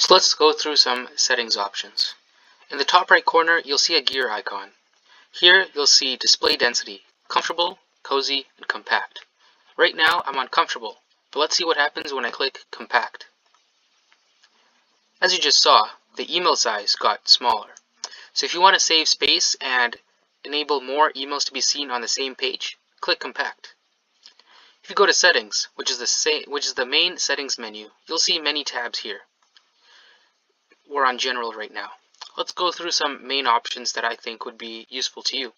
So let's go through some settings options. In the top right corner, you'll see a gear icon. Here, you'll see display density, comfortable, cozy, and compact. Right now, I'm on comfortable, but let's see what happens when I click compact. As you just saw, the email size got smaller. So if you want to save space and enable more emails to be seen on the same page, click compact. If you go to settings, which is the main settings menu, you'll see many tabs here. We're on general right now. Let's go through some main options that I think would be useful to you.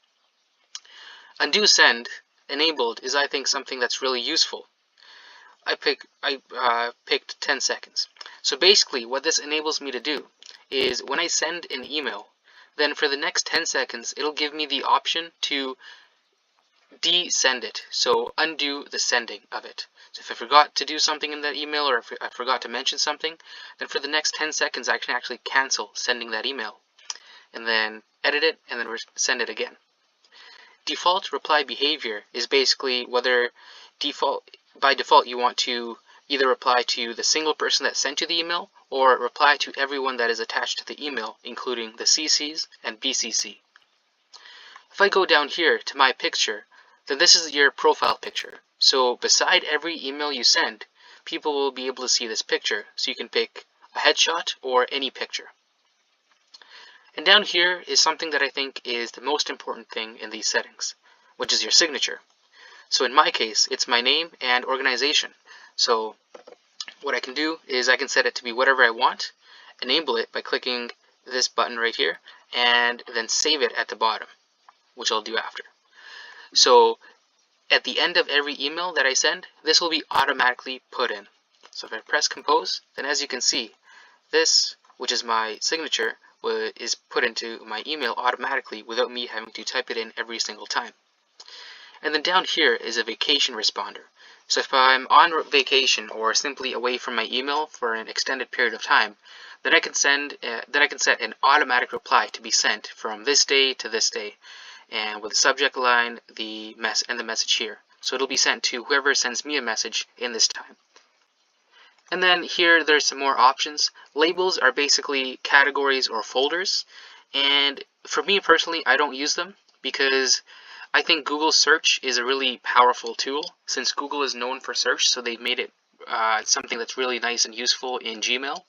Undo send enabled is, I think, something that's really useful. I picked 10 seconds. So basically what this enables me to do is when I send an email, then for the next 10 seconds it'll give me the option to desend it, so undo the sending of it. So if I forgot to do something in that email, or if I forgot to mention something, then for the next 10 seconds I can actually cancel sending that email and then edit it and then send it again. Default reply behavior is basically whether by default you want to either reply to the single person that sent you the email or reply to everyone that is attached to the email, including the CCs and BCC. If I go down here to my picture, then this is your profile picture. So beside every email you send, people will be able to see this picture. So you can pick a headshot or any picture. And down here is something that I think is the most important thing in these settings, which is your signature. So in my case, it's my name and organization. So what I can do is I can set it to be whatever I want, enable it by clicking this button right here, and then save it at the bottom, which I'll do after. So at the end of every email that I send, this will be automatically put in. So if I press compose, then as you can see, this, which is my signature, is put into my email automatically without me having to type it in every single time. And then down here is a vacation responder. So if I'm on vacation or simply away from my email for an extended period of time, then I can set an automatic reply to be sent from this day to this day, and with the subject line, the message here. So it'll be sent to whoever sends me a message in this time. And then here there's some more options. Labels are basically categories or folders, and for me personally, I don't use them because I think Google search is a really powerful tool. Since Google is known for search, so they've made it something that's really nice and useful in Gmail.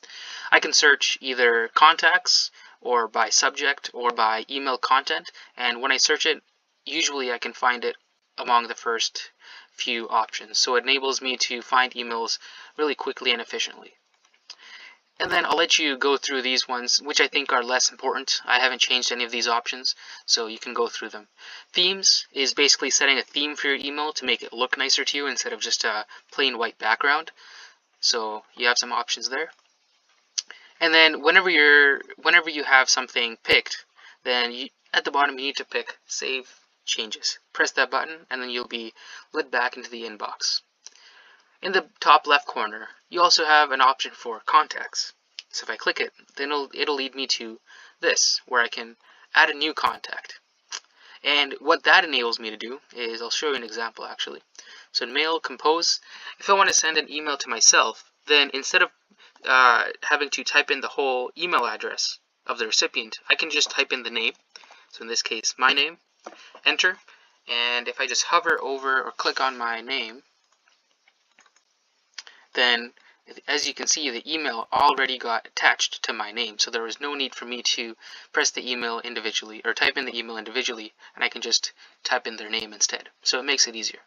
I can search either contacts or by subject or by email content, and when I search it, usually I can find it among the first few options. So it enables me to find emails really quickly and efficiently. And then I'll let you go through these ones, which I think are less important. I haven't changed any of these options, so you can go through them. Themes is basically setting a theme for your email to make it look nicer to you instead of just a plain white background. So you have some options there. And then whenever you have something picked, then at the bottom you need to pick Save Changes. Press that button and then you'll be led back into the inbox. In the top left corner, you also have an option for contacts. So if I click it, then it'll lead me to this, where I can add a new contact. And what that enables me to do is, I'll show you an example actually. So in Mail Compose, if I want to send an email to myself, then instead of having to type in the whole email address of the recipient, I can just type in the name. So in this case, my name, enter, and if I just hover over or click on my name, then as you can see, the email already got attached to my name, so there was no need for me to press the email individually or type in the email individually, and I can just type in their name instead. So it makes it easier.